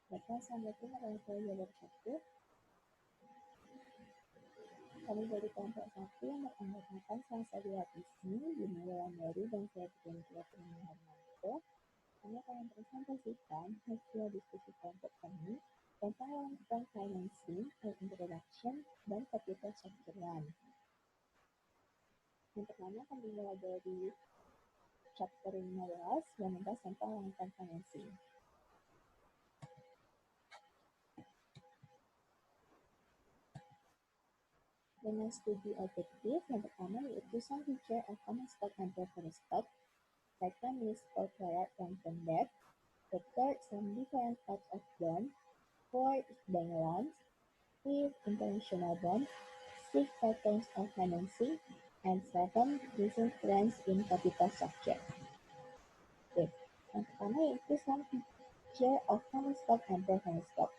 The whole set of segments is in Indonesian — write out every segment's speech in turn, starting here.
Baiklah, Assalamualaikum warahmatullahi wabarakatuh. Kami dari kelompok 1 yang beranggotakan Selasa Dilatisi, Bima Wulandari, dan saya Putri Harmanto. Kami akan mempresentasikan hasil diskusi kelompok kami tentang long-term financing and introduction dan capital structure 1. Yang pertama kami mulai dari chapter 15 yang membahas tentang long-term financing. Dengan studi objektif yang pertama yaitu some feature of common stock and preferred stock, second is corporate long-term debt, the third some different types of bond, fourth bank loans, fifth international bond, six patterns of financing, and seven recent trends in capital structure. Oke, yang pertama yaitu some feature of common stock and preferred stock.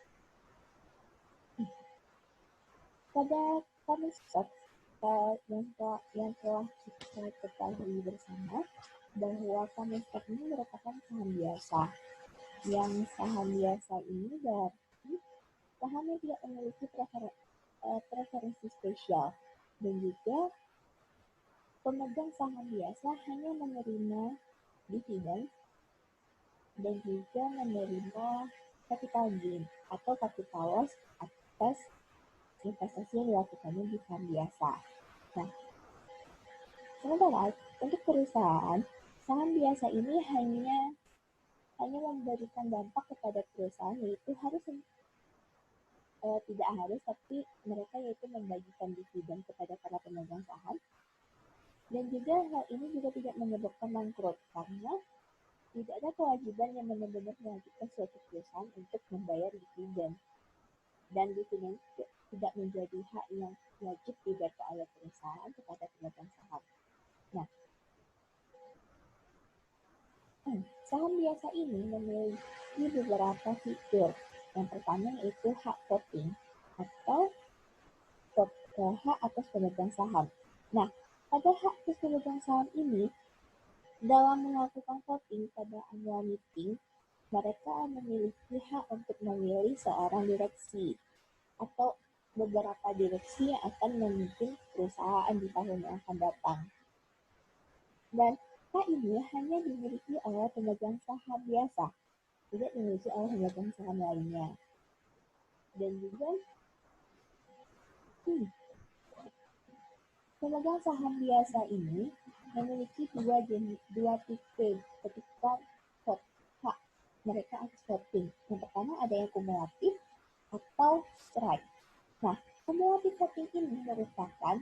Pada common stock yang telah kita ketahui bersama bahwa common stock ini merupakan saham biasa. Yang saham biasa ini berarti saham yang tidak memiliki preferensi spesial dan juga pemegang saham biasa hanya menerima dividen dan juga menerima capital gain atau capital loss atas investasi yang dilakukannya di saham biasa. Nah, sementara untuk perusahaan, saham biasa ini hanya memberikan dampak kepada perusahaan, yaitu tidak harus, tapi mereka yaitu membagikan dividen kepada para pemegang saham. Dan juga hal ini juga tidak menyebabkan bangkrut, karena tidak ada kewajiban yang benar-benar mewajibkan suatu perusahaan untuk membayar dividen. Dan dividen tidak menjadi hak yang wajib diberikan oleh perusahaan kepada pemegang saham. Nah, saham biasa ini memiliki beberapa fitur. Yang pertama yaitu hak voting atau hak atas pemegang saham. Nah, pada hak atas pemegang saham ini, dalam melakukan voting pada annual meeting, mereka memiliki hak untuk memilih seorang direksi atau beberapa direksi yang akan memimpin perusahaan di tahun yang akan datang. Dan hak ini hanya dimiliki oleh pemegang saham biasa, tidak dimiliki oleh pemegang saham lainnya. Dan juga pemegang saham biasa ini memiliki dua tipe ketika hak mereka atas voting. Yang pertama ada yang kumulatif atau strike. Nah, kumulatif voting ini merupakan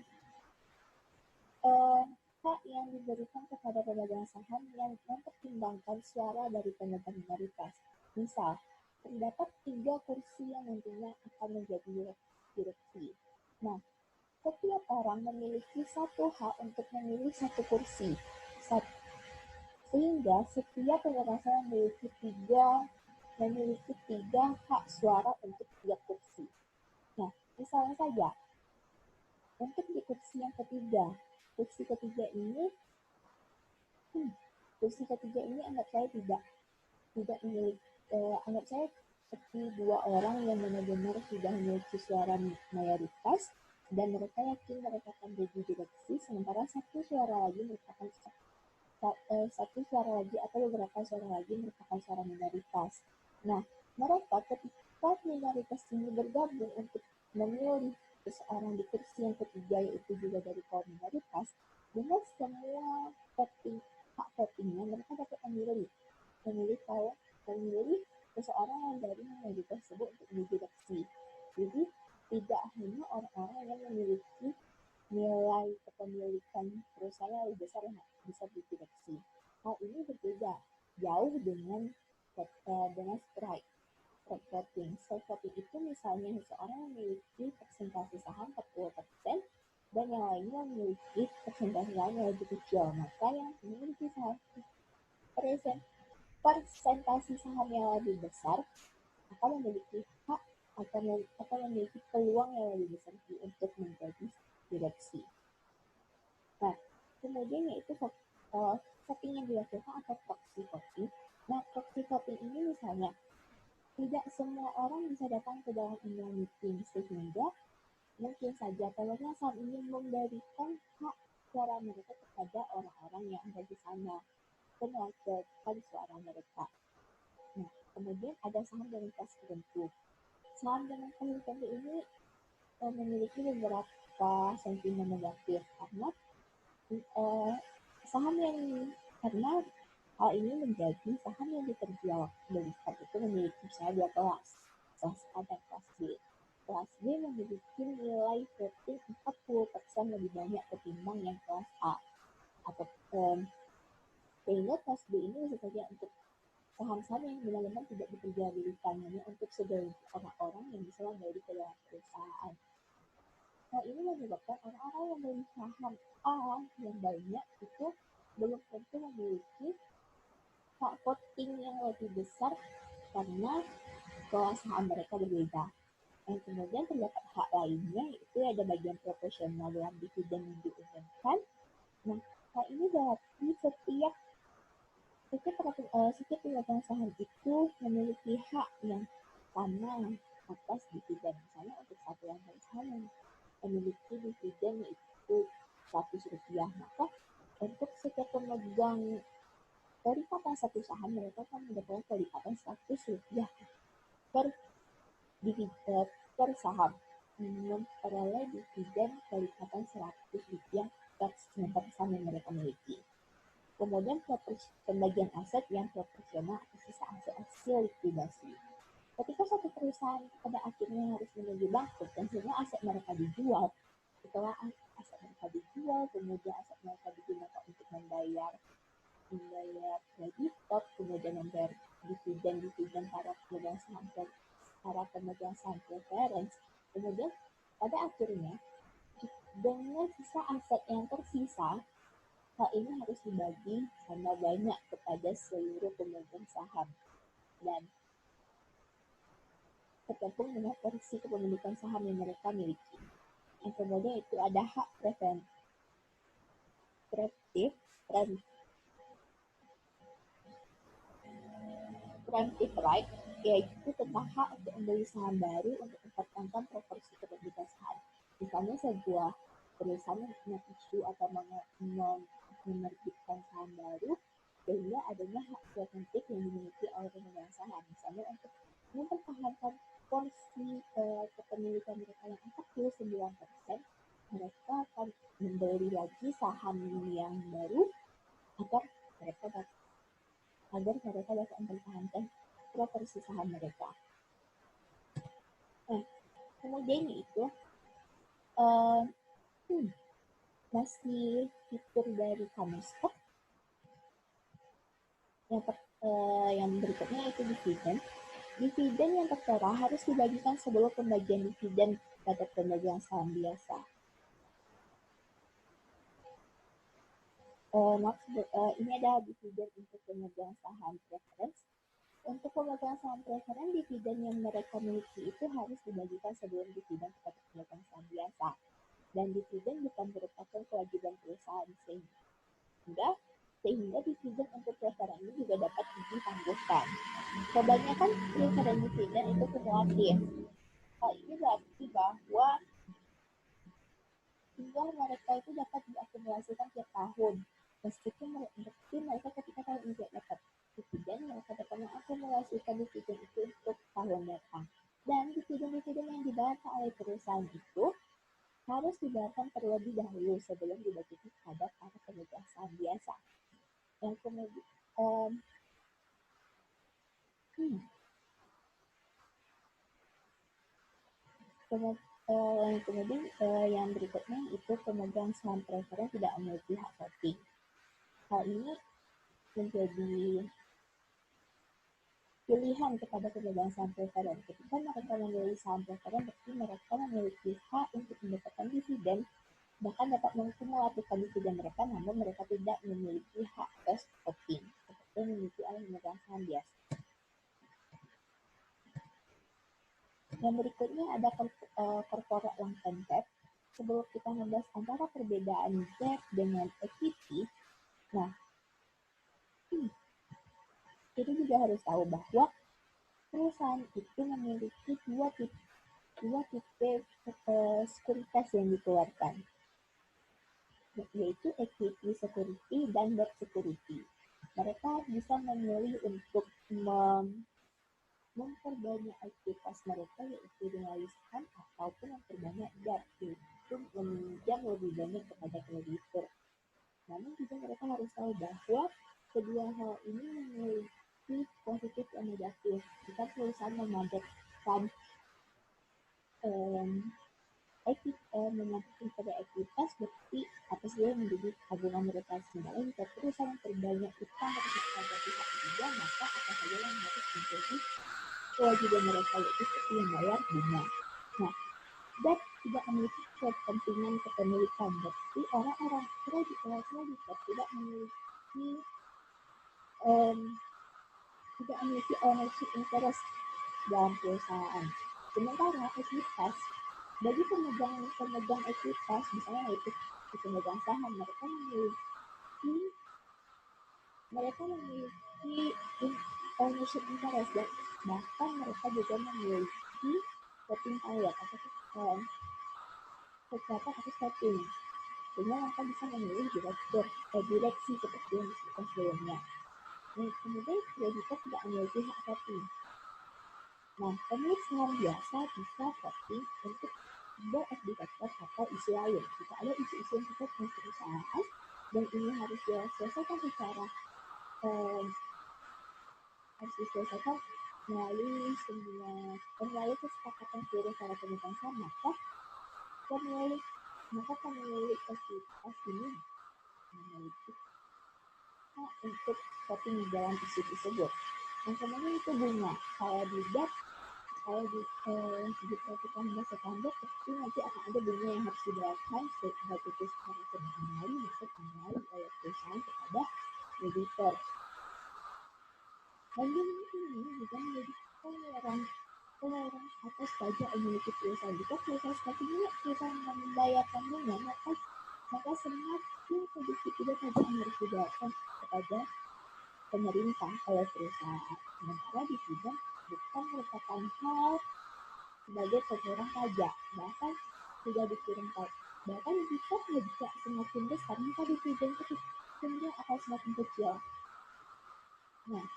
hak yang diberikan kepada pemegang saham yang mempertimbangkan suara dari pemegang mayoritas. Misal, terdapat 3 kursi yang nantinya akan menjadi direksi. Nah, setiap orang memiliki satu hak untuk memilih satu kursi. Sehingga setiap pemegang saham memiliki tiga hak suara untuk tiap kursi. Nah, misalnya saja, untuk di kursi yang ketiga, kursi ketiga ini anggap saya tidak memiliki, anggap saya seperti dua orang yang benar-benar sudah memiliki suara mayoritas dan mereka yakin mereka akan jadi direksi, sementara satu suara lagi atau beberapa suara lagi merupakan suara minoritas. Nah, mereka ketika minoritas ini bergabung untuk memilih seseorang di kursi yang ketiga, yaitu juga dari kaum minoritas, dengan semua hak votingnya mereka dapat memilih seseorang yang dari minoritas tersebut untuk menjadi direksi. Jadi tidak hanya orang-orang yang memiliki nilai kepemilikan perusahaan yang lebih besar yang bisa didireksi. Hal ini berbeda jauh dengan strike voting. Strike voting itu misalnya seseorang memiliki persentase saham 40% dan yang lainnya memiliki persentase saham yang lebih kecil. Maka yang memiliki persentase saham yang lebih besar akan memiliki hak atau memiliki peluang yang lebih besar untuk menjadi direksi. Nah, kemudian yaitu voting yang dilakukan atau proxy voting. Nah, proxy voting ini misalnya Tidak semua orang bisa datang ke dalam annual meeting, sehingga mungkin saja pemegang saham ini memberikan hak suara mereka kepada orang-orang yang ada di sana dan mewakilkan suara mereka. Nah, kemudian ada saham dengan kelas tertentu. Saham dengan kelas tertentu ini memiliki beberapa sentimen negatif karena uh, saham yang karena hal ini menjadi saham yang diperjualbelikan itu memiliki misalnya dua kelas A dan kelas B. Kelas B memiliki nilai voting 40% lebih banyak ketimbang yang kelas A. Atau sehingga kelas B ini sebagai untuk saham-saham yang benar-benar tidak diperjualbelikan hanya untuk segelintir orang-orang yang bisa membeli ke dalam perusahaan. Hal ini menyebabkan orang-orang yang membeli saham A yang banyak itu belum tentu memiliki hak voting yang lebih besar karena kelas saham mereka berbeda. Dan kemudian terdapat hak lainnya, yaitu ada bagian proporsional dalam dividen yang diumumkan. Nah, hal ini berarti setiap pemegang saham itu memiliki hak yang sama atas dividen. Misalnya untuk satu lantai saham yang memiliki dividen yaitu Rp100, maka untuk setiap pemegang kelipatan satu saham mereka akan mendapatkan kelipatan Rp100 per dividen per saham, memperoleh dividen kelipatan Rp100 per saham yang mereka miliki. Kemudian pembagian aset yang proporsional atas sisa aset hasil likuidasi. Ketika suatu perusahaan pada akhirnya harus menuju bangkrut dan semua aset mereka dijual, setelah aset mereka dijual, kemudian aset mereka digunakan untuk membayar kreditor, kemudian membayar dividen para pemegang saham preference, kemudian pada akhirnya dengan sisa aset yang tersisa, hal ini harus dibagi sama banyak kepada seluruh pemegang saham dan tergantung dengan porsi kepemilikan saham yang mereka miliki. Yang kemudian itu ada hak preemptive right, yaitu tentang hak untuk membeli saham baru untuk mempertahankan proporsi kepemilikan saham. Misalnya sebuah perusahaan yang punya isu atau menerbitkan saham baru, sehingga adanya hak preemptif yang dimiliki oleh pemegang saham. Misalnya untuk mempertahankan porsi kepemilikan mereka yang 49%, mereka akan membeli lagi saham yang baru agar mereka dapat mempertahankan proporsi saham mereka. Nah, kemudian itu masih fitur dari common stock. Yang berikutnya yaitu dividen. Dividen yang tertera harus dibagikan sebelum pembagian dividen pada pemegang saham biasa. Ini adalah dividen untuk pemegang saham preference. Untuk pemegang saham preference, dividen yang mereka miliki itu harus dibagikan sebelum dividen kepada pemegang saham biasa. Dan dividen bukan merupakan kewajiban perusahaan sehingga dividen untuk preference ini juga dapat ditangguhkan. Kebanyakan preference dividen itu kumulatif. Hal ini berarti bahwa tinggal mereka itu dapat diakumulasikan tiap tahun. Meskipun mereka ketika tahun ini tidak dapat dividen, mereka dapat mengakumulasikan dividen itu untuk tahun datang. Dan dividen-dividen yang dibayarkan oleh perusahaan itu harus dibayarkan terlebih dahulu sebelum dibagikan kepada para pemegang saham biasa. Yang kemudian yang berikutnya itu pemegang saham preference tidak memiliki hak voting. Hal ini menjadi pilihan kepada pemegang saham preference. Ketika mereka memilih saham preference, berarti mereka memiliki hak untuk mendapatkan dividen, bahkan dapat mengkumulatifkan dividen mereka, namun mereka tidak memiliki hak first voting seperti yang dimiliki oleh pemegang saham biasa. Yang berikutnya ada corporate long-term debt. Sebelum kita membahas antara perbedaan debt dengan equity, kita juga harus tahu bahwa perusahaan itu memiliki dua tipe sekuritas yang dikeluarkan, yaitu equity security dan debt security. Mereka bisa memilih untuk memperbanyak ekuitas mereka, yaitu dengan saham, ataupun memperbanyak debt, yaitu meminjam lebih banyak kepada kreditur. Namun juga mereka harus tahu bahwa kedua hal ini memiliki positif dan negatif. Jika perusahaan memanfaatkan menyangkut pada ekuitas, berarti apa saja yang menjadi tabungan mereka. Sementara jika perusahaan memperbanyak utang kepada pihak ketiga, maka apa saja yang harus menjadi kewajiban mereka, yaitu seperti membayar bunga. Nah, debt tidak memiliki kepentingan kepemilikan, berarti orang-orang kreditor tidak memiliki ownership interest dalam perusahaan. Sementara ekuitas, bagi pemegang ekuitas, misalnya yaitu pemegang saham, mereka memiliki ownership interest, dan bahkan mereka juga memiliki voting power atau kekuatan atas voting, sehingga mereka bisa memilih direksi seperti yang disebutkan sebelumnya. Kemudian kreditor tidak memiliki hak voting. Nah, pemilik saham biasa bisa voting untuk berdiktator atau isu lain. Jika ada isu-isu yang terkait dengan perusahaan dan ini harus diselesaikan melalui kesepakatan seluruh para pemegang saham, maka pemilik ekuitas ini memiliki hak untuk voting dalam isu tersebut. Yang kemudian itu bunga. Kalau di perhatikan berdasarkan debt, pasti nanti akan ada bunga yang harus dibayarkan baik itu secara semi-annually maupun annually oleh perusahaan kepada kreditor. Dan ini juga menjadi pengeluaran atas pajak yang dimiliki perusahaan. Jika perusahaan membayarkan bunga, maka semakin sedikit juga pajak yang harus dibayarkan kepada pemerintah oleh perusahaan. Sementara dividen bukan merupakan hal sebagai pengurangan pajak, bahkan tidak dikirim pajak. Bahkan jika semakin besar, maka dividen itu cenderung akan semakin kecil. Nah,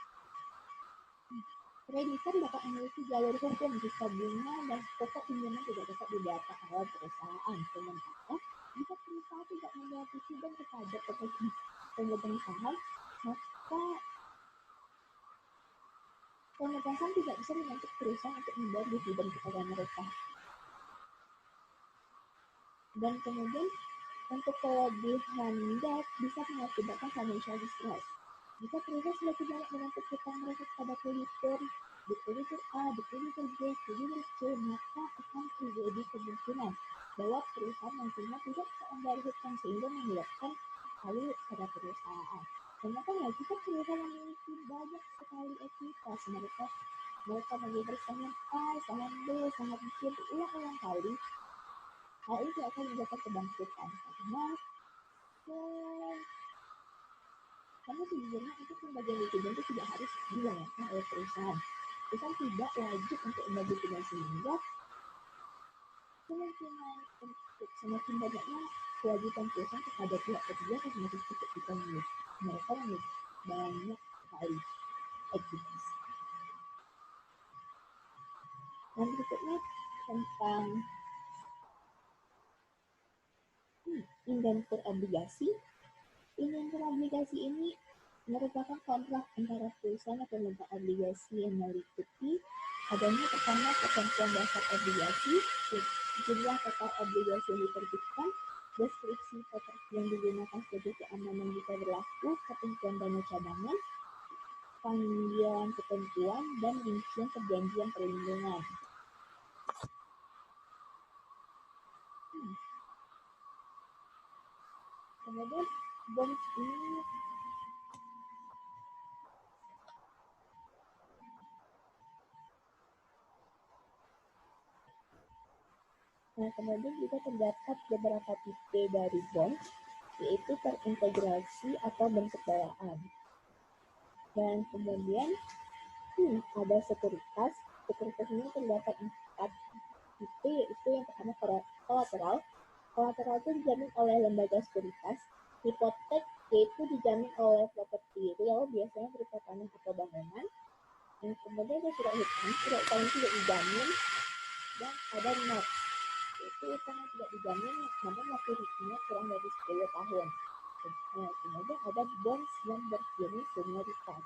kreditor dapat memiliki jalur hukum jika bunga dan pokok pinjaman tidak dapat dibayarkan oleh perusahaan. Sementara jika perusahaan tidak membayar dividen kepada pemegang saham, maka pemegang saham tidak bisa menuntut perusahaan untuk membayar dividen kepada mereka. Dan kemudian untuk kelebihan debt bisa mengakibatkan financial distress. Jika perusahaan sudah tidak menuntut hutang mereka kepada kreditur, di kreditur A, di kreditur B, kreditur C, maka akan terjadi kemungkinan bahwa perusahaan nantinya tidak bisa membayar hutang sehingga menyebabkan hal pada perusahaan. Makanya jika perusahaan memiliki banyak sekali ekuitas, mereka memiliki saham A, saham B, saham C berulang-ulang kali, hal itu akan menyebabkan kebangkrutan karena sejujurnya itu pembagian dividen itu tidak harus dibayarkan oleh perusahaan. Perusahaan tidak wajib untuk membagi dividen, sehingga kemungkinan untuk semakin banyaknya kewajiban perusahaan kepada pihak ketiga akan semakin sedikit jika mereka memiliki banyak sekali ekuitas. Dan berikutnya tentang indentur obligasi. Indentur obligasi ini merupakan kontrak antara perusahaan dan pemegang obligasi yang meliputi adanya pertama ketentuan dasar obligasi, jumlah total obligasi yang diterbitkan, deskripsi properti yang digunakan sebagai keamanan jika berlaku, ketentuan dana cadangan, panggilan ketentuan, dan rincian perjanjian perlindungan. Kemudian bonds ini kemudian juga terdapat beberapa tipe dari bonds, yaitu terintegrasi atau bentuk dayaan. Dan kemudian Ada sekuritas. Sekuritas ini terdapat 4 tipe, yaitu yang pertama kolateral. Kolateral itu dijamin oleh lembaga sekuritas. Hipotek yaitu dijamin oleh properti real, biasanya berupa tanah atau bangunan. Yang kemudian ada surat hutang itu tidak dijamin. Dan ada notes, yaitu utang yang tidak dijamin namun maturitinya kurang dari 10 tahun. Kemudian ada bonds yang berciri senioritas.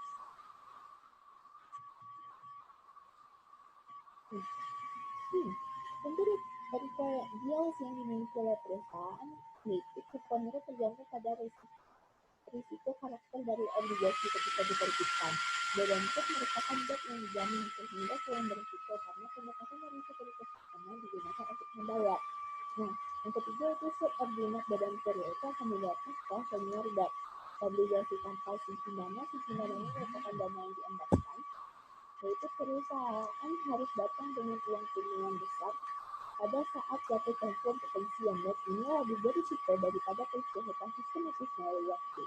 Untuk dari kayak deals yang dimiliki oleh perusahaan, yaitu kuponnya tergantung pada risiko karakter dari obligasi ketika diterbitkan. Debentur merupakan debt yang dijamin sehingga kurang berisiko karena pendekatan dari sekuritas kuponnya digunakan untuk membayar. Nah, yang ketiga itu subordinate debentur, yaitu akan dilihatkan setelah senior debt. Obligasi tanpa simpan dananya merupakan dana yang diendapkan, yaitu perusahaan harus datang dengan uang pinjaman besar pada saat jatuh tempo untuk pensiun. Dan ini lebih berisiko daripada pensiun hutang sistematis melalui waktu.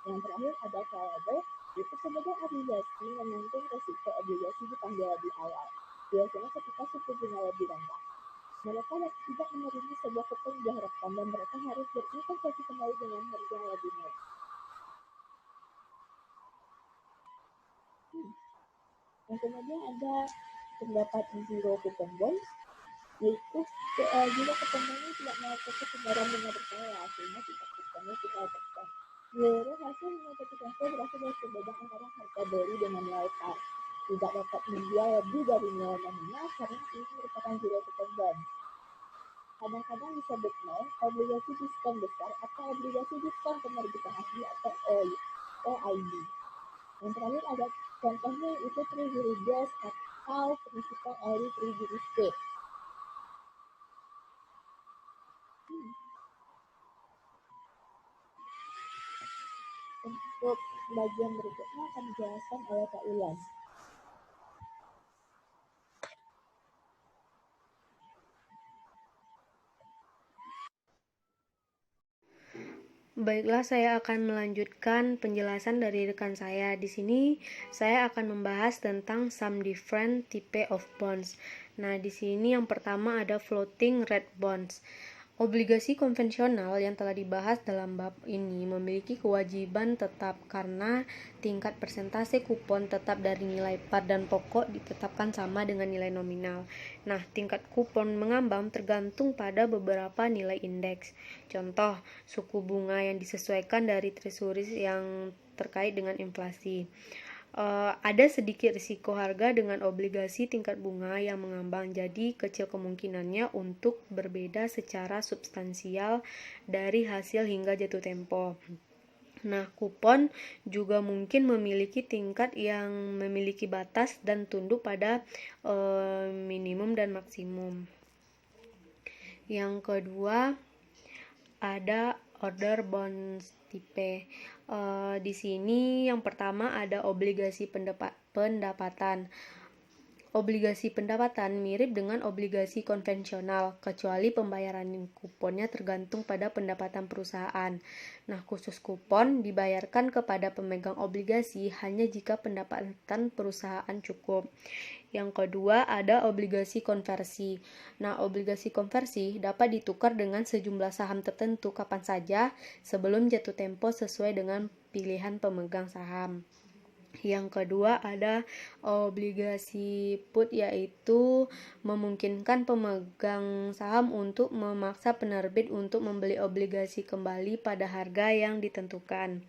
Yang terakhir ada callable, itu sebagai obligasi menanggung risiko obligasi dipanggil lebih awal, biasanya ketika suku bunga lebih rendah. Mereka tidak menerima sebuah kupon yang diharapkan dan mereka harus berinvestasi kembali dengan harga yang lebih naik. Yang kemudian ada terdapat zero coupon bonds, yaitu jika kupon bonds tidak melakukan pembayaran bunga bersalah sehingga tingkat kuponnya 0%. Seluruh hasil nilai ketika berasal dari perbedaan antara harga beli dengan nilai par. Tidak dapat menjual lebih dari nilai nominal karena ini merupakan zero coupon bond. Kadang-kadang disebut obligasi diskon besar atau obligasi diskon penerbitan asli atau OID. Yang terakhir ada contohnya itu treasury bills atau principal early treasury state. Untuk bagian berikutnya akan dijelaskan oleh Kak Ulan. Baiklah, saya akan melanjutkan penjelasan dari rekan saya. Di sini saya akan membahas tentang some different type of bonds. Nah, di sini yang pertama ada floating rate bonds. Obligasi konvensional yang telah dibahas dalam bab ini memiliki kewajiban tetap karena tingkat persentase kupon tetap dari nilai par dan pokok ditetapkan sama dengan nilai nominal. Nah, tingkat kupon mengambang tergantung pada beberapa nilai indeks. Contoh, suku bunga yang disesuaikan dari treasuries yang terkait dengan inflasi. Ada sedikit risiko harga dengan obligasi tingkat bunga yang mengambang, jadi kecil kemungkinannya untuk berbeda secara substansial dari hasil hingga jatuh tempo. Nah, kupon juga mungkin memiliki tingkat yang memiliki batas dan tunduk pada minimum dan maksimum. Yang kedua ada order bonds tipe. Di sini yang pertama ada obligasi pendapatan. Obligasi pendapatan mirip dengan obligasi konvensional, kecuali pembayaran kuponnya tergantung pada pendapatan perusahaan. Nah, khusus kupon dibayarkan kepada pemegang obligasi hanya jika pendapatan perusahaan cukup. Yang kedua ada obligasi konversi. Nah, obligasi konversi dapat ditukar dengan sejumlah saham tertentu kapan saja sebelum jatuh tempo sesuai dengan pilihan pemegang saham. Yang kedua ada obligasi put, yaitu memungkinkan pemegang saham untuk memaksa penerbit untuk membeli obligasi kembali pada harga yang ditentukan.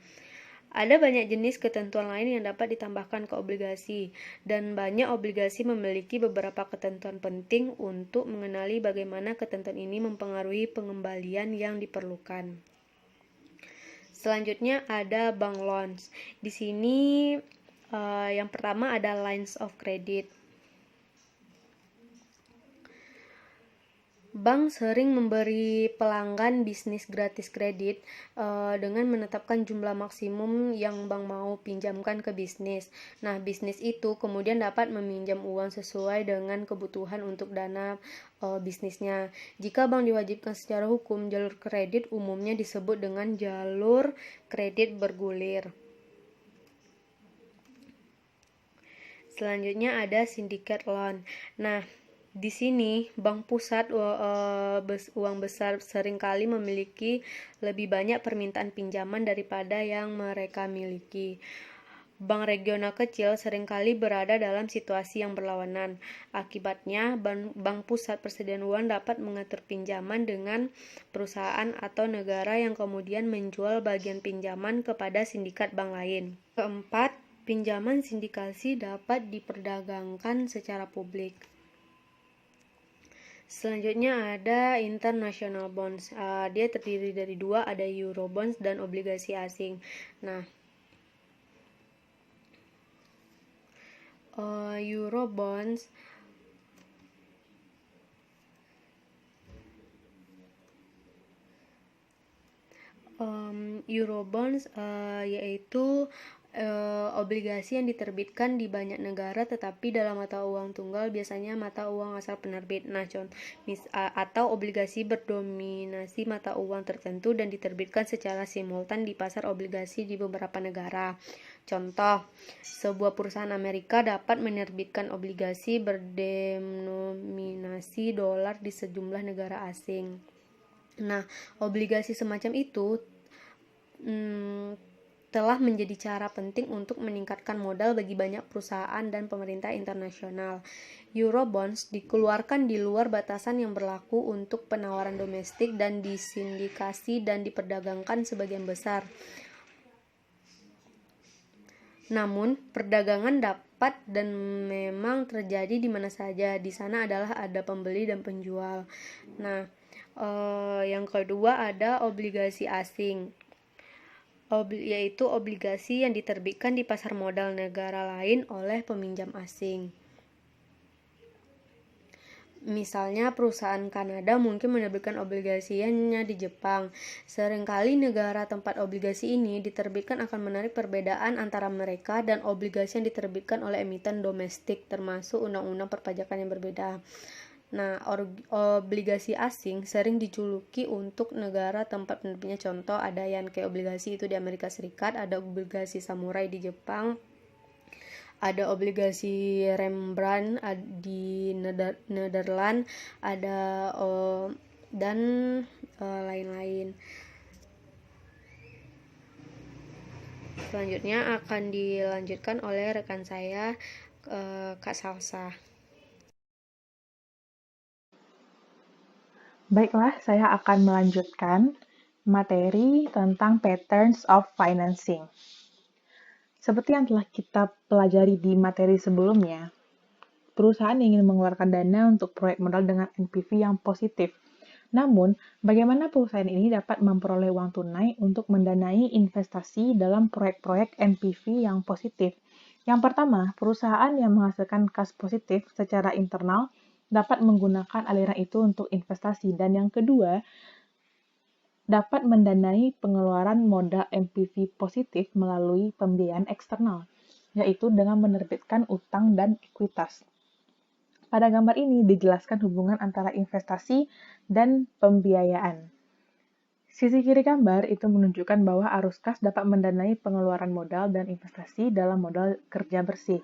Ada banyak jenis ketentuan lain yang dapat ditambahkan ke obligasi, dan banyak obligasi memiliki beberapa ketentuan penting untuk mengenali bagaimana ketentuan ini mempengaruhi pengembalian yang diperlukan. Selanjutnya ada bank loans. Di sini yang pertama ada lines of credit. Bank sering memberi pelanggan bisnis gratis kredit dengan menetapkan jumlah maksimum yang bank mau pinjamkan ke bisnis. Nah, bisnis itu kemudian dapat meminjam uang sesuai dengan kebutuhan untuk dana bisnisnya. Jika bank diwajibkan secara hukum, jalur kredit umumnya disebut dengan jalur kredit bergulir. Selanjutnya ada syndicate loan. Nah, di sini bank pusat uang besar seringkali memiliki lebih banyak permintaan pinjaman daripada yang mereka miliki. Bank regional kecil seringkali berada dalam situasi yang berlawanan. Akibatnya, bank pusat persediaan uang dapat mengatur pinjaman dengan perusahaan atau negara yang kemudian menjual bagian pinjaman kepada sindikat bank lain. Keempat, pinjaman sindikasi dapat diperdagangkan secara publik. Selanjutnya ada international bonds. Dia terdiri dari dua, ada Eurobonds dan obligasi asing. Nah, Eurobonds yaitu obligasi yang diterbitkan di banyak negara tetapi dalam mata uang tunggal, biasanya mata uang asal penerbit. Nah, atau obligasi berdominasi mata uang tertentu dan diterbitkan secara simultan di pasar obligasi di beberapa negara. Contoh, sebuah perusahaan Amerika dapat menerbitkan obligasi berdenominasi dolar di sejumlah negara asing. Nah, obligasi semacam itu telah menjadi cara penting untuk meningkatkan modal bagi banyak perusahaan dan pemerintah internasional. Eurobonds dikeluarkan di luar batasan yang berlaku untuk penawaran domestik dan disindikasi dan diperdagangkan sebagian besar. Namun, perdagangan dapat dan memang terjadi di mana saja. Di sana adalah ada pembeli dan penjual. Nah, yang kedua ada obligasi asing, yaitu obligasi yang diterbitkan di pasar modal negara lain oleh peminjam asing. Misalnya perusahaan Kanada mungkin menerbitkan obligasinya di Jepang. Seringkali negara tempat obligasi ini diterbitkan akan menarik perbedaan antara mereka dan obligasi yang diterbitkan oleh emiten domestik, termasuk undang-undang perpajakan yang berbeda. Nah, obligasi asing sering dijuluki untuk negara tempat penerbitnya. Contoh, ada Yankee obligasi itu di Amerika Serikat, ada obligasi samurai di Jepang, ada obligasi Rembrandt di Nederland, ada dan lain-lain. Selanjutnya akan dilanjutkan oleh rekan saya, Kak Salsa. Baiklah, saya akan melanjutkan materi tentang patterns of financing. Seperti yang telah kita pelajari di materi sebelumnya, perusahaan ingin mengeluarkan dana untuk proyek modal dengan NPV yang positif. Namun, bagaimana perusahaan ini dapat memperoleh uang tunai untuk mendanai investasi dalam proyek-proyek NPV yang positif? Yang pertama, perusahaan yang menghasilkan kas positif secara internal dapat menggunakan aliran itu untuk investasi. Dan yang kedua, dapat mendanai pengeluaran modal NPV positif melalui pembiayaan eksternal, yaitu dengan menerbitkan utang dan ekuitas. Pada gambar ini dijelaskan hubungan antara investasi dan pembiayaan. Sisi kiri gambar itu menunjukkan bahwa arus kas dapat mendanai pengeluaran modal dan investasi dalam modal kerja bersih.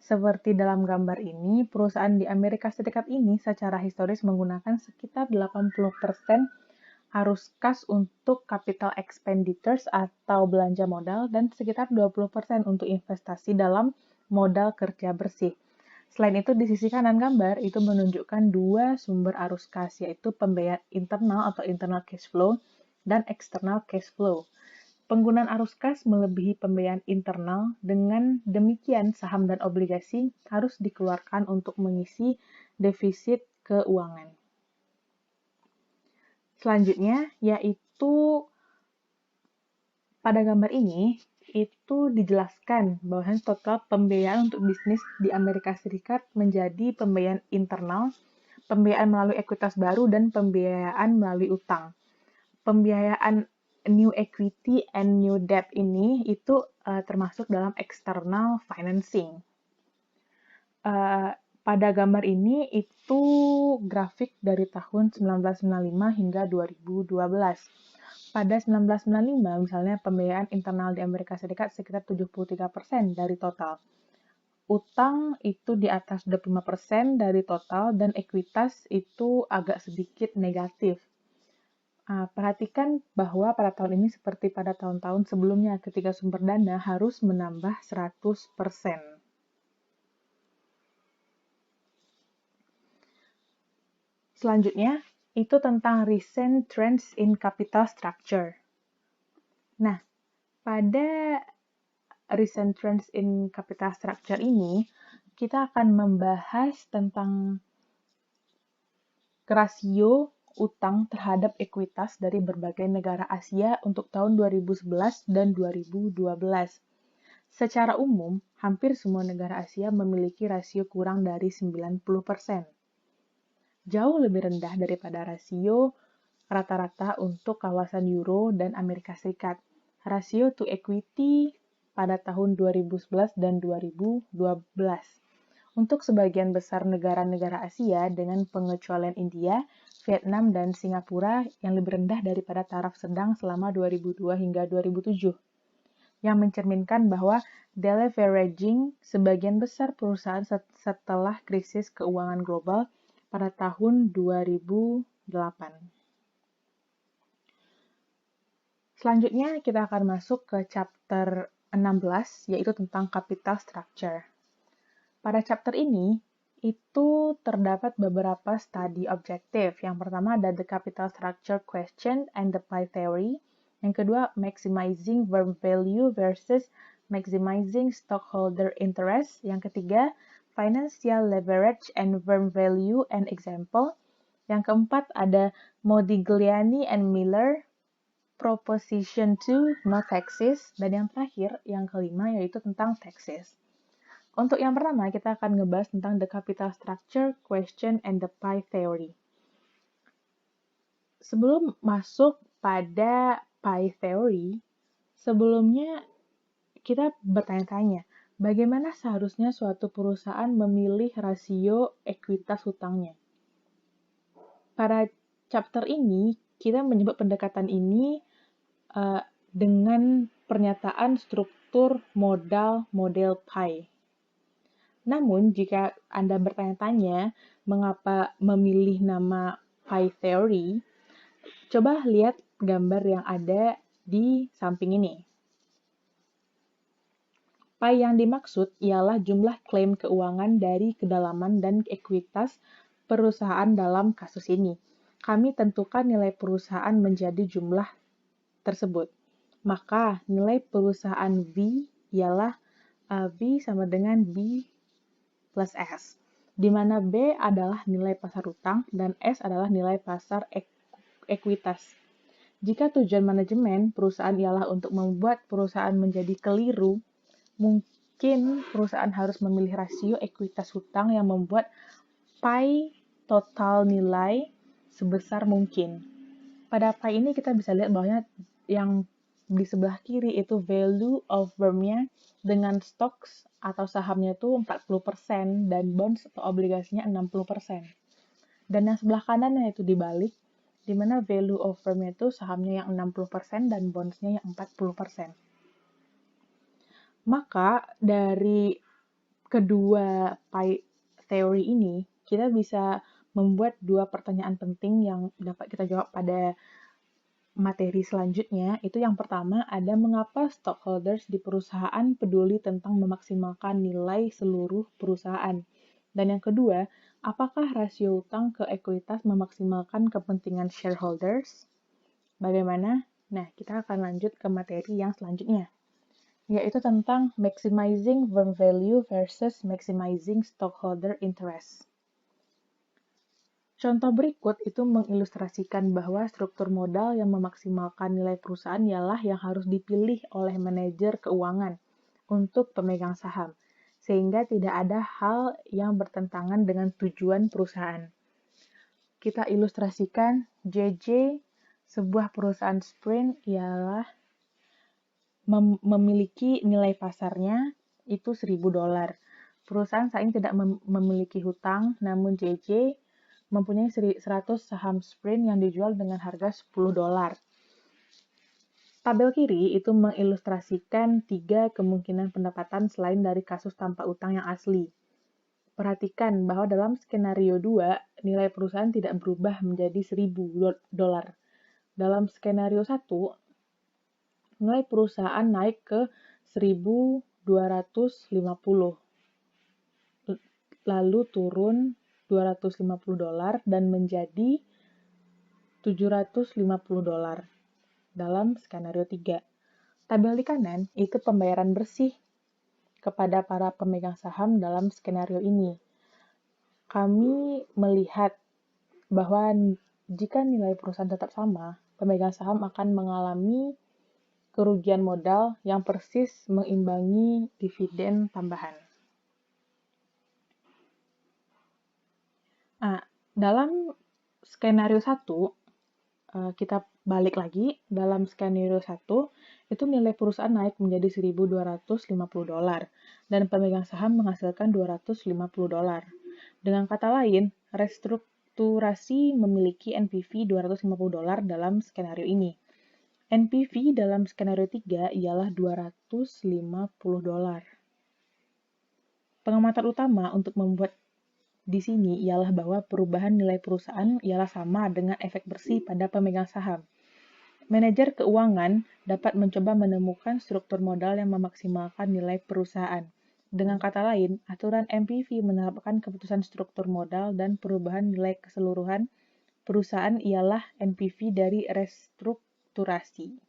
Seperti dalam gambar ini, perusahaan di Amerika Serikat ini secara historis menggunakan sekitar 80% arus kas untuk capital expenditures atau belanja modal dan sekitar 20% untuk investasi dalam modal kerja bersih. Selain itu, di sisi kanan gambar itu menunjukkan dua sumber arus kas, yaitu pembiayaan internal atau internal cash flow dan external cash flow. Penggunaan arus kas melebihi pembiayaan internal, dengan demikian saham dan obligasi harus dikeluarkan untuk mengisi defisit keuangan. Selanjutnya, yaitu pada gambar ini, itu dijelaskan bahwa total pembiayaan untuk bisnis di Amerika Serikat menjadi pembiayaan internal, pembiayaan melalui ekuitas baru, dan pembiayaan melalui utang. Pembiayaan new equity and new debt ini itu termasuk dalam external financing. Pada gambar ini itu grafik dari tahun 1995 hingga 2012. Pada 1995, misalnya pembiayaan internal di Amerika Serikat sekitar 73% dari total. utang itu di atas 25% dari total dan ekuitas itu agak sedikit negatif. Perhatikan bahwa pada tahun ini seperti pada tahun-tahun sebelumnya ketika sumber dana harus menambah 100%. Selanjutnya, itu tentang recent trends in capital structure. Nah, pada recent trends in capital structure ini, kita akan membahas tentang rasio utang terhadap ekuitas dari berbagai negara Asia untuk tahun 2011 dan 2012. Secara umum, hampir semua negara Asia memiliki rasio kurang dari 90%. Jauh lebih rendah daripada rasio rata-rata untuk kawasan Euro dan Amerika Serikat. Rasio to equity pada tahun 2011 dan 2012. Untuk sebagian besar negara-negara Asia dengan pengecualian India, Vietnam, dan Singapura yang lebih rendah daripada taraf sedang selama 2002 hingga 2007, yang mencerminkan bahwa deleveraging sebagian besar perusahaan setelah krisis keuangan global pada tahun 2008. Selanjutnya kita akan masuk ke chapter 16, yaitu tentang capital structure. Pada chapter ini, itu terdapat beberapa study objektif. Yang pertama ada the capital structure question and the pie theory. Yang kedua, maximizing firm value versus maximizing stockholder interest. Yang ketiga, financial leverage and firm value and example. Yang keempat ada Modigliani and Miller, proposition 2, no taxes. Dan yang terakhir, yang kelima, yaitu tentang taxes. Untuk yang pertama, kita akan ngebahas tentang the capital structure, question, and the pie theory. Sebelum masuk pada pie theory, sebelumnya kita bertanya-tanya, bagaimana seharusnya suatu perusahaan memilih rasio ekuitas hutangnya? Pada chapter ini, kita menyebut pendekatan ini dengan pernyataan struktur modal model pie. Namun, jika Anda bertanya-tanya mengapa memilih nama pie theory, coba lihat gambar yang ada di samping ini. Pie yang dimaksud ialah jumlah klaim keuangan dari kedalaman dan ekuitas perusahaan dalam kasus ini. Kami tentukan nilai perusahaan menjadi jumlah tersebut. Maka, nilai perusahaan V ialah V sama dengan B plus S, di mana B adalah nilai pasar utang dan S adalah nilai pasar ekuitas. Jika tujuan manajemen perusahaan ialah untuk membuat perusahaan menjadi keliru, mungkin perusahaan harus memilih rasio ekuitas hutang yang membuat pie total nilai sebesar mungkin. Pada pie ini kita bisa lihat bahwa yang di sebelah kiri itu value of firm-nya dengan stocks atau sahamnya itu 40% dan bonds atau obligasinya 60%. Dan yang sebelah kanannya itu dibalik, di mana value of firm itu sahamnya yang 60% dan bonds-nya yang 40%. Maka dari kedua pie theory ini, kita bisa membuat dua pertanyaan penting yang dapat kita jawab pada materi selanjutnya. Itu yang pertama, ada mengapa stockholders di perusahaan peduli tentang memaksimalkan nilai seluruh perusahaan. Dan yang kedua, apakah rasio utang ke ekuitas memaksimalkan kepentingan shareholders? Bagaimana? Nah, kita akan lanjut ke materi yang selanjutnya, yaitu tentang maximizing firm value versus maximizing stockholder interest. Contoh berikut itu mengilustrasikan bahwa struktur modal yang memaksimalkan nilai perusahaan ialah yang harus dipilih oleh manajer keuangan untuk pemegang saham, sehingga tidak ada hal yang bertentangan dengan tujuan perusahaan. Kita ilustrasikan JJ, sebuah perusahaan Sprint ialah memiliki nilai pasarnya itu $1.000. Perusahaan saat ini tidak memiliki hutang, namun JJ mempunyai 100 saham Sprint yang dijual dengan harga $10. Tabel kiri itu mengilustrasikan 3 kemungkinan pendapatan selain dari kasus tanpa utang yang asli. Perhatikan bahwa dalam skenario 2, nilai perusahaan tidak berubah menjadi $1.000. Dalam skenario 1, nilai perusahaan naik ke 1.250, lalu turun $250 dan menjadi $750 dalam skenario 3. Tabel di kanan itu pembayaran bersih kepada para pemegang saham dalam skenario ini. Kami melihat bahwa jika nilai perusahaan tetap sama, pemegang saham akan mengalami kerugian modal yang persis mengimbangi dividen tambahan. Nah, dalam skenario 1, kita balik lagi, dalam skenario 1, itu nilai perusahaan naik menjadi $1.250 dan pemegang saham menghasilkan $250. Dengan kata lain, restrukturasi memiliki NPV $250 dalam skenario ini. NPV dalam skenario 3 ialah $250. Pengamatan utama untuk membuat di sini ialah bahwa perubahan nilai perusahaan ialah sama dengan efek bersih pada pemegang saham. Manajer keuangan dapat mencoba menemukan struktur modal yang memaksimalkan nilai perusahaan. Dengan kata lain, aturan MPV menerapkan keputusan struktur modal dan perubahan nilai keseluruhan perusahaan ialah NPV dari restrukturasi.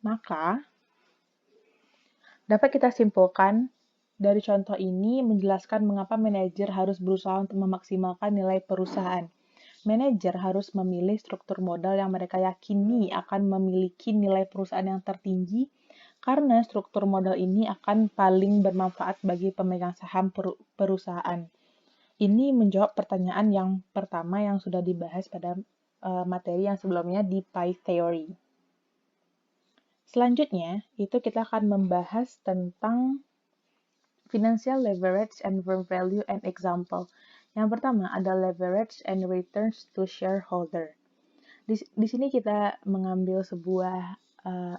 Maka, dapat kita simpulkan dari contoh ini menjelaskan mengapa manajer harus berusaha untuk memaksimalkan nilai perusahaan. Manajer harus memilih struktur modal yang mereka yakini akan memiliki nilai perusahaan yang tertinggi karena struktur modal ini akan paling bermanfaat bagi pemegang saham perusahaan. Ini menjawab pertanyaan yang pertama yang sudah dibahas pada materi yang sebelumnya di Pie Theory. Selanjutnya, itu kita akan membahas tentang financial leverage and firm value and example. Yang pertama ada leverage and returns to shareholder. Di sini kita mengambil sebuah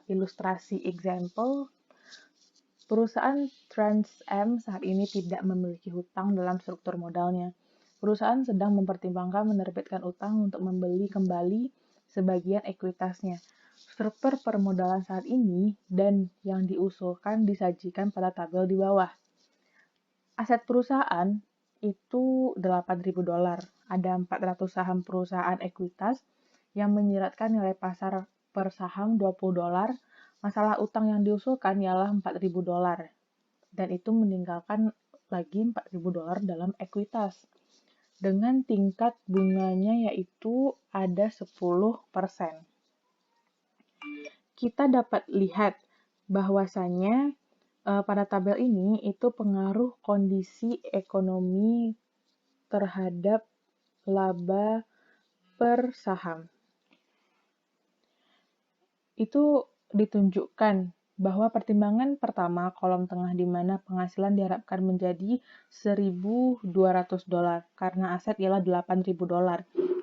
ilustrasi example. Perusahaan Trans-Am saat ini tidak memiliki hutang dalam struktur modalnya. Perusahaan sedang mempertimbangkan menerbitkan utang untuk membeli kembali sebagian ekuitasnya. Struktur permodalan saat ini dan yang diusulkan disajikan pada tabel di bawah. Aset perusahaan itu $8.000. Ada 400 saham perusahaan ekuitas yang menyiratkan nilai pasar per saham $20. Masalah utang yang diusulkan ialah $4.000 dan itu meninggalkan lagi $4.000 dalam ekuitas dengan tingkat bunganya yaitu ada 10%. Kita dapat lihat bahwasannya pada tabel ini itu pengaruh kondisi ekonomi terhadap laba per saham. Itu ditunjukkan bahwa pertimbangan pertama kolom tengah di mana penghasilan diharapkan menjadi $1.200 karena aset ialah $8.000.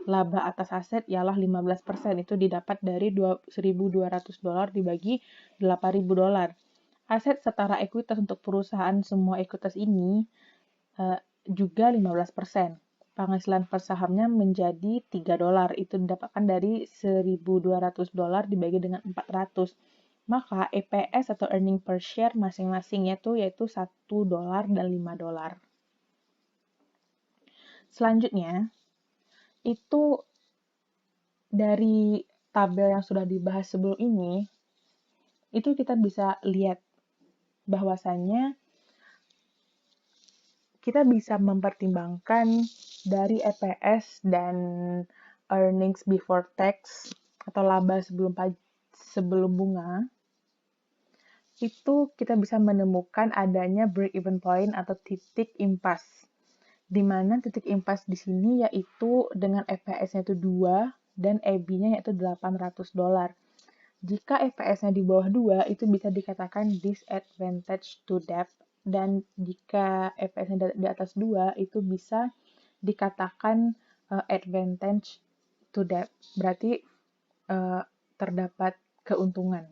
Laba atas aset ialah 15%, itu didapat dari $1.200 dibagi $8.000. Aset setara ekuitas untuk perusahaan semua ekuitas ini juga 15%. Penghasilan per sahamnya menjadi $3, itu didapatkan dari $1.200 dibagi dengan 400. Maka EPS atau earning per share masing-masing yaitu $1 dan $5. Selanjutnya, itu dari tabel yang sudah dibahas sebelum ini, itu kita bisa lihat bahwasannya kita bisa mempertimbangkan dari EPS dan earnings before tax atau laba sebelum bunga, itu kita bisa menemukan adanya break-even point atau titik impas. Di mana titik impas di sini yaitu dengan EPS-nya itu 2 dan EB-nya yaitu $800. Jika EPS-nya di bawah 2, itu bisa dikatakan disadvantage to debt. Dan jika EPS-nya di atas 2, itu bisa dikatakan advantage to debt, berarti terdapat keuntungan.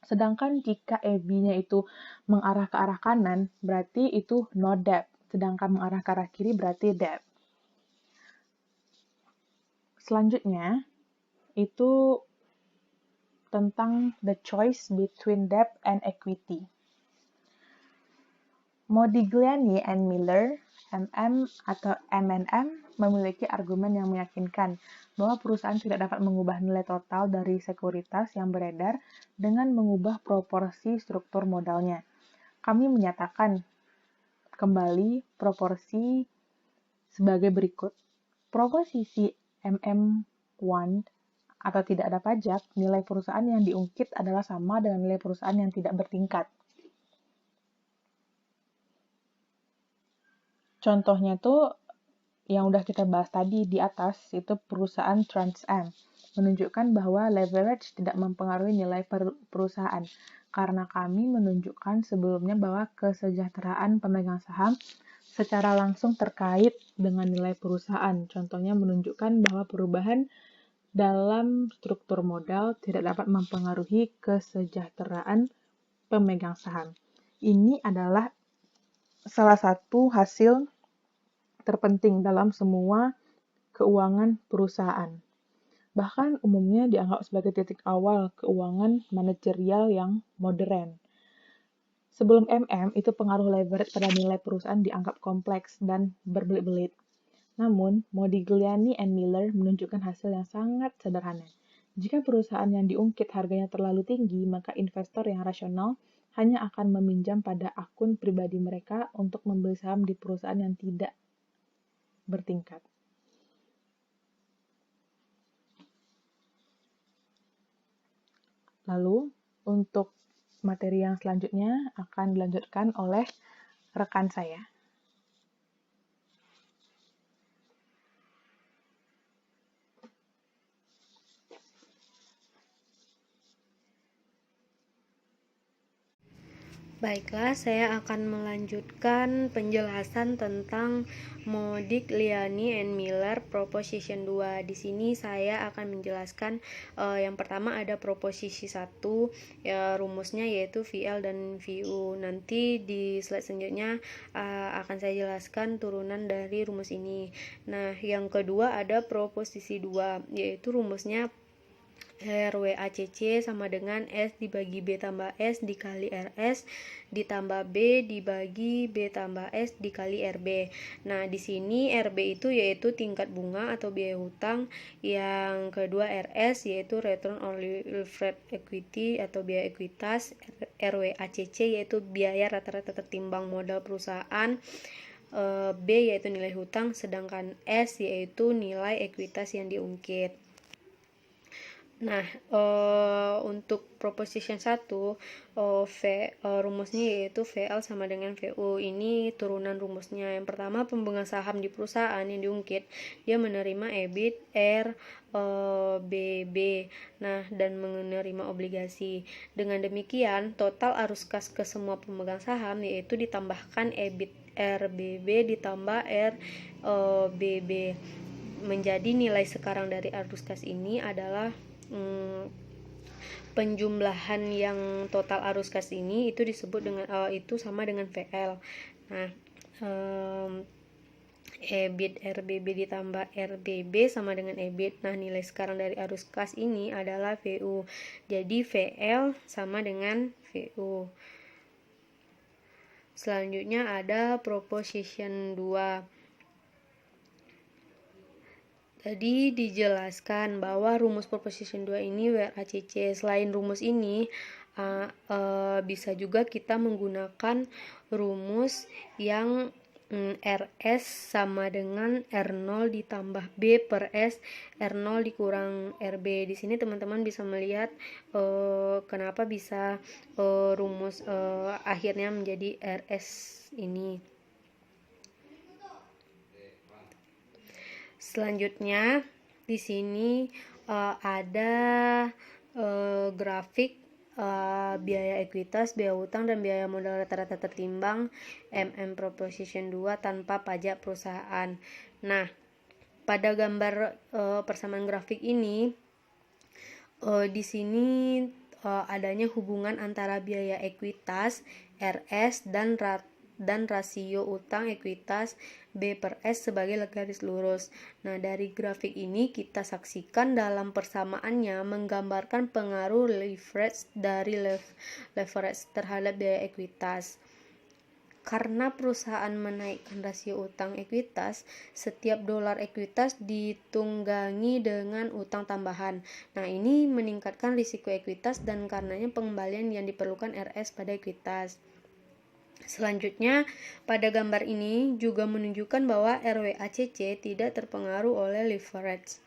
Sedangkan jika EB-nya itu mengarah ke arah kanan, berarti itu no debt. Sedangkan mengarah ke arah kiri berarti debt. Selanjutnya, itu tentang the choice between debt and equity. Modigliani and Miller, MM atau M&M, memiliki argumen yang meyakinkan bahwa perusahaan tidak dapat mengubah nilai total dari sekuritas yang beredar dengan mengubah proporsi struktur modalnya. Kami menyatakan kembali proporsi sebagai berikut. Proposisi MM1 atau tidak ada pajak, nilai perusahaan yang diungkit adalah sama dengan nilai perusahaan yang tidak bertingkat. Contohnya tuh yang udah kita bahas tadi di atas, itu perusahaan Trans Am, menunjukkan bahwa leverage tidak mempengaruhi nilai perusahaan, karena kami menunjukkan sebelumnya bahwa kesejahteraan pemegang saham secara langsung terkait dengan nilai perusahaan. Contohnya menunjukkan bahwa perubahan dalam struktur modal tidak dapat mempengaruhi kesejahteraan pemegang saham. Ini adalah salah satu hasil terpenting dalam semua keuangan perusahaan. Bahkan umumnya dianggap sebagai titik awal keuangan manajerial yang modern. Sebelum MM, itu pengaruh leverage pada nilai perusahaan dianggap kompleks dan berbelit-belit. Namun, Modigliani and Miller menunjukkan hasil yang sangat sederhana. Jika perusahaan yang diungkit harganya terlalu tinggi, maka investor yang rasional hanya akan meminjam pada akun pribadi mereka untuk membeli saham di perusahaan yang tidak bertingkat. Lalu, untuk materi yang selanjutnya akan dilanjutkan oleh rekan saya. Baiklah, saya akan melanjutkan penjelasan tentang Modigliani and Miller Proposition 2. Di sini saya akan menjelaskan yang pertama ada proposisi 1, rumusnya yaitu VL dan VU. Nanti di slide selanjutnya akan saya jelaskan turunan dari rumus ini. Nah, yang kedua ada proposisi 2, yaitu rumusnya RWACC sama dengan S dibagi B tambah S dikali RS ditambah B dibagi B tambah S dikali RB. Nah, di sini RB itu yaitu tingkat bunga atau biaya hutang, yang kedua RS yaitu return on levered equity atau biaya ekuitas, RWACC yaitu biaya rata-rata tertimbang modal perusahaan, B yaitu nilai hutang, sedangkan S yaitu nilai ekuitas yang diungkit. Nah, untuk proposition 1, rumusnya yaitu VL sama dengan VU. Ini turunan rumusnya. Yang pertama, pemegang saham di perusahaan yang diungkit, dia menerima EBIT, R, BB, nah, dan menerima obligasi. Dengan demikian, total arus kas ke semua pemegang saham yaitu ditambahkan EBIT RBB ditambah RBB. Menjadi nilai sekarang dari arus kas ini adalah penjumlahan yang total arus kas ini itu disebut dengan itu sama dengan VL. Nah, EBIT RBB ditambah RBB sama dengan EBIT. Nah, nilai sekarang dari arus kas ini adalah VU. Jadi VL sama dengan VU. Selanjutnya ada proposition 2. Tadi dijelaskan bahwa rumus proposition 2 ini WRACC. Selain rumus ini, bisa juga kita menggunakan rumus yang RS sama dengan R0 ditambah B per S, R0 dikurang RB. Di sini teman-teman bisa melihat kenapa bisa rumus akhirnya menjadi RS ini. Selanjutnya di sini ada grafik biaya ekuitas, biaya utang, dan biaya modal rata-rata tertimbang Proposition 2 tanpa pajak perusahaan. Nah, pada gambar persamaan grafik ini di sini adanya hubungan antara biaya ekuitas RS dan rasio utang ekuitas B per S sebagai garis lurus. Nah, dari grafik ini kita saksikan dalam persamaannya menggambarkan pengaruh leverage dari leverage terhadap biaya ekuitas. Karena perusahaan menaikkan rasio utang ekuitas, setiap dolar ekuitas ditunggangi dengan utang tambahan. Nah, ini meningkatkan risiko ekuitas dan karenanya pengembalian yang diperlukan RS pada ekuitas. Selanjutnya, pada gambar ini juga menunjukkan bahwa RWACC tidak terpengaruh oleh leverage.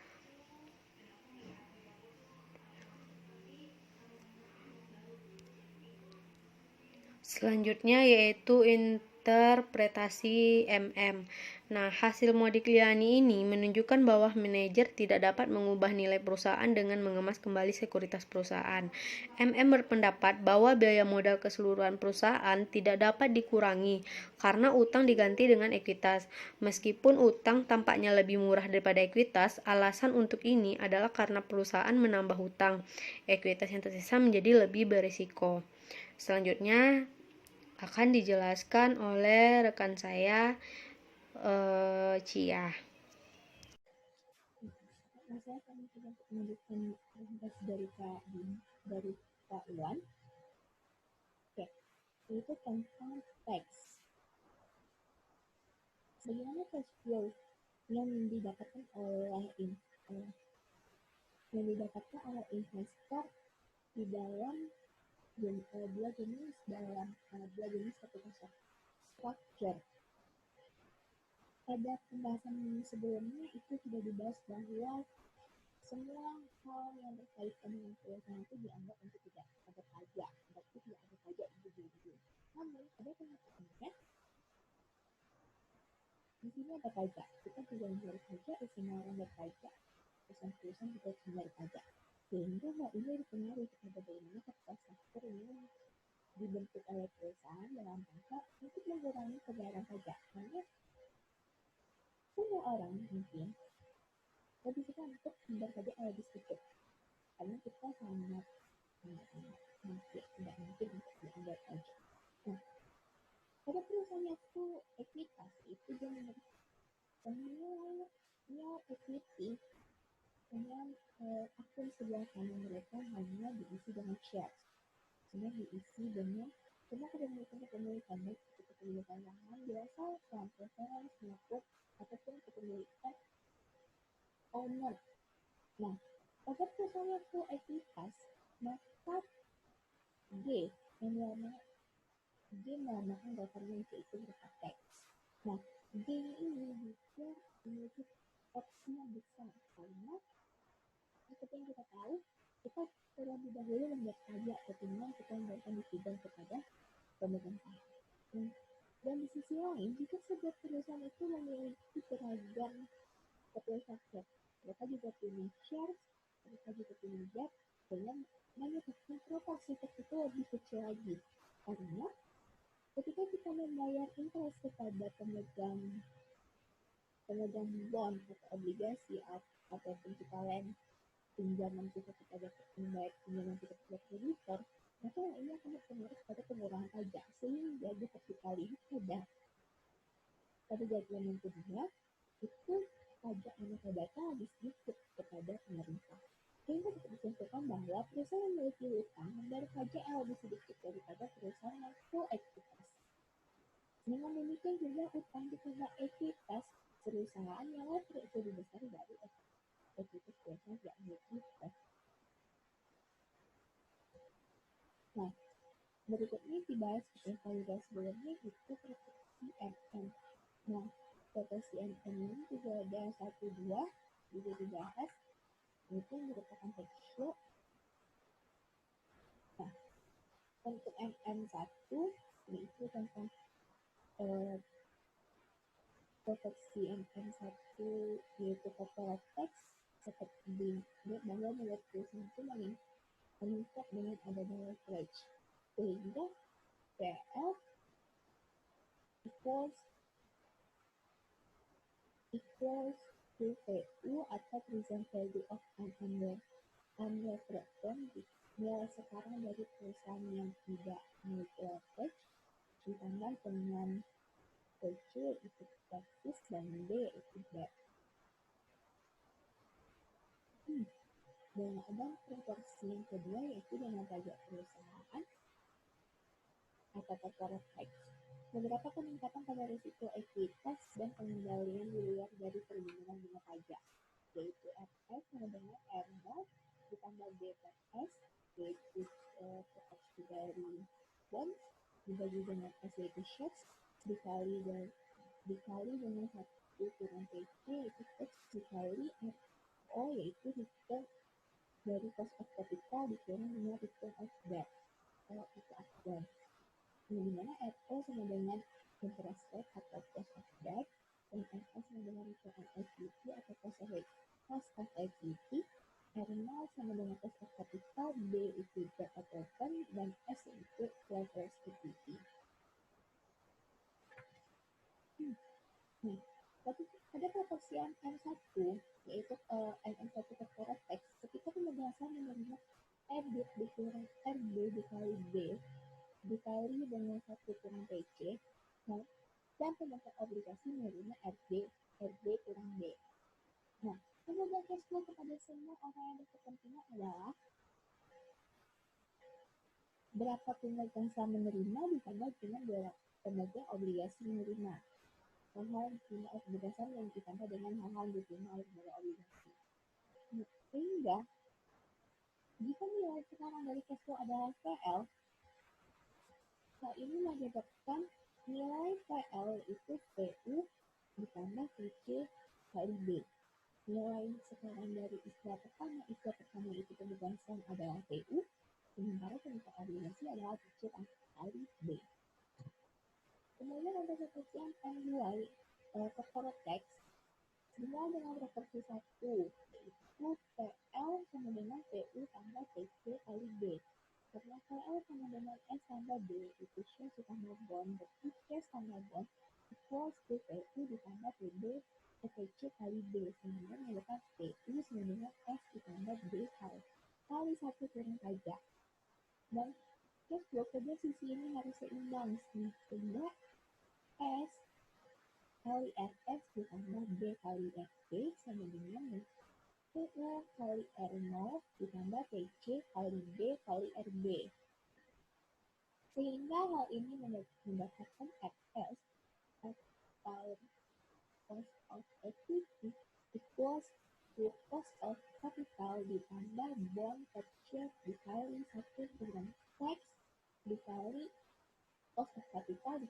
Selanjutnya yaitu interpretasi MM. Nah, hasil Modigliani ini menunjukkan bahwa manajer tidak dapat mengubah nilai perusahaan dengan mengemas kembali sekuritas perusahaan. MM berpendapat bahwa biaya modal keseluruhan perusahaan tidak dapat dikurangi karena utang diganti dengan ekuitas. Meskipun utang tampaknya lebih murah daripada ekuitas, alasan untuk ini adalah karena perusahaan menambah hutang. Ekuitas yang tersisa menjadi lebih berisiko. Selanjutnya akan dijelaskan oleh rekan saya, Cia. Saya akan mencoba untuk melanjutkan presentasi dari Kak Iwan. Oke, itu tentang teks. Bagaimana cash flow yang didapatkan oleh investor di dalam dua jenis capital structure. Pada pembahasan sebelumnya itu sudah dibahas bahwa semua hal yang berkaitan dengan perusahaan itu dianggap untuk tidak ada pajak, berarti tidak ada pajak individu. Namun ada kenyataannya di sini ada pajak. Kita juga membayar pajak, semua orang berpajak, perusahaan-perusahaan juga membayar pajak. Sehingga hal ini dipengaruhi kepada bagaimana capital structure ini dibentuk oleh perusahaan dalam rangka untuk mengurangi pembayaran pajak. Karena semua orang mungkin lebih suka untuk membayar pajak yang lebih sedikit. Karena kita sangat tidak mungkin untuk diambil pajak. Nah, pada perusahaan itu ekuitas itu dia semua equity dengan akun sebelah kanan mereka hanya diisi dengan shares. Semua diisi dengan semua kepemilikan baik itu kepemilikan lahan biasa, saham preference, maupun ataupun kepemilikan owner. Nah, pada perusahaan itu ekuitas, maka G menamakan referensi yaitu berupa teks. Nah, G ini juga memiliki opsi yang besar karena seperti yang kita tahu, kita terlebih dahulu membayar pajak ketimbang kita memberikan dividen kepada pemegang saham. Dan di sisi lain, jika sebuah perusahaan itu memiliki beragam capital structure, mereka juga punya shares, mereka juga punya debt, dengan menyebabkan proporsi itu lebih kecil lagi. Karena ketika kita membayar interest kepada pemegang bond atau obligasi ataupun kita lend pinjaman kita kepada pinjaman kita kepada kreditor, maka ini akan berpengaruh pada pengurangan pajak sehingga dapat kita lihat pada jadwal yang kedua itu pajak yang didapatkan lebih sedikit kepada pemerintah. Sehingga dapat disimpulkan bahwa perusahaan yang memiliki hutang membayar pajak yang lebih sedikit daripada perusahaan yang full ekuitas. Dengan demikian juga utang kepada ekuitas perusahaan yang leverage lebih besar dari ekuitas perusahaan yang ekuitas. Nah, berikutnya dibahas yang sebelumnya itu proteksi MM. Nah, proteksi MM ini juga ada 1-2 juga dibahas, itu merupakan tekstur. Nah, untuk MM1 yaitu tentang proteksi MM1 yaitu corporate tax seperti bahwa menurut perusahaan itu meningkat dengan adanya leverage, sehingga PL equals to PU atau present value of an unlevered bond, nilai sekarang dari perusahaan yang tidak memiliki leverage ditambah dengan PC itu basis dan D itu debt. Dan proporsi yang kedua yaitu dana pajak perusahaan atau corporate tax. Beberapa peningkatan pada risiko ekuitas dan pengendalian di luar dari perlindungan dana pajak, yaitu FS sama dengan R0 ditambah BPS, yaitu proporsi dari bonds dibagi dengan S yaitu shares dikali dengan 1 kurang PC itu X dikali RO yaitu return dari cost of capital dikurang dengan return of debt atau itu acuan. Di mana RO sama dengan interest rate atau cost of debt dan RO sama dengan return on equity atau cost of equity, R0 sama dengan cost of capital, D itu debt atau fund, dan S itu leverage equity. Nah, tapi pada proporsi M1 yaitu M1 corporate tax, ketika pemegasan menerima EBIT dikurang RB dikali B dikali dengan 1 kurang PC, nah, dan pemegang obligasi menerima RB kurang B. Nah, pemegang cash flow kepada semua orang yang berkepentingan adalah berapa pemegang saham menerima ditambah dengan pemegang obligasi menerima. Hal-hal diterima oleh pemegang yang ditambah dengan hal-hal diterima oleh pemegang obligasi. Nah, sehingga jika nilai sekarang dari cash flow adalah PL, hal ini menyebabkan nilai PL itu PU ditambah PC kali B. Nilai sekarang dari istilah pertama itu pemegang saham adalah PU, sementara pemegang obligasi adalah PC kali B. Kemudian ada proporsi M2 corporate tax dimulai dengan proporsi 1 yaitu PL sama dengan PU tambah PC kali B. Karena PL sama dengan S tambah B itu shares ditambah bond, berarti shares tambah bond equals to PU ditambah PB PC kali B, sehingga menggunakan PU sama dengan S ditambah B kali 1 kurang pajak. Dan cash flow kedua sisi ini harus seimbang, sehingga S kali RS ditambah B kali RB sama dengan PU kali R0 ditambah PC kali B kali RB. Sehingga hal ini mendapatkan FS atau cost of equity equals to cost of capital ditambah bond per share dikali 1 kurang tax dikali cost of capital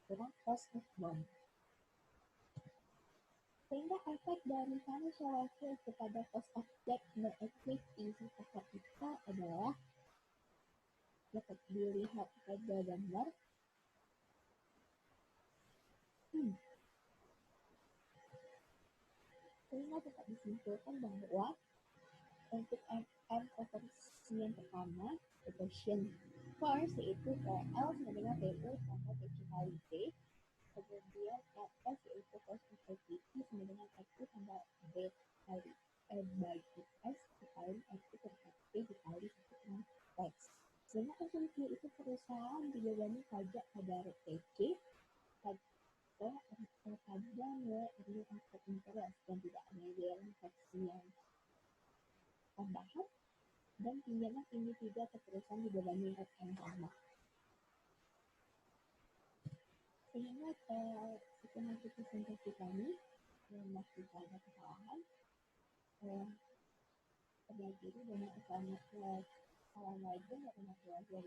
kurang cost of bond. Sehingga efek dari financial leverage kepada cost of debt dan equity serta capital adalah dapat dilihat pada gambar. Sehingga dapat disimpulkan bahwa untuk proporsi yang pertama, proportion first yaitu PL sama dengan PU tambah PC kali B, kemudian FS yaitu cost of equity sama dengan EQ tambah B kali bagi S dikali EQ per FP dikali 1 tax. Sehingga asumsi itu perusahaan dibebani pajak pada RTC pada nilai earning after interest dan tidak ada biaya taksi yang tambahan, dan pinjaman individu atau perusahaan dibebani yang sama. Sehingga setelah presentasi kami yang masih ada kesalahan terjadi dengan alamat alamat dan alamat wajah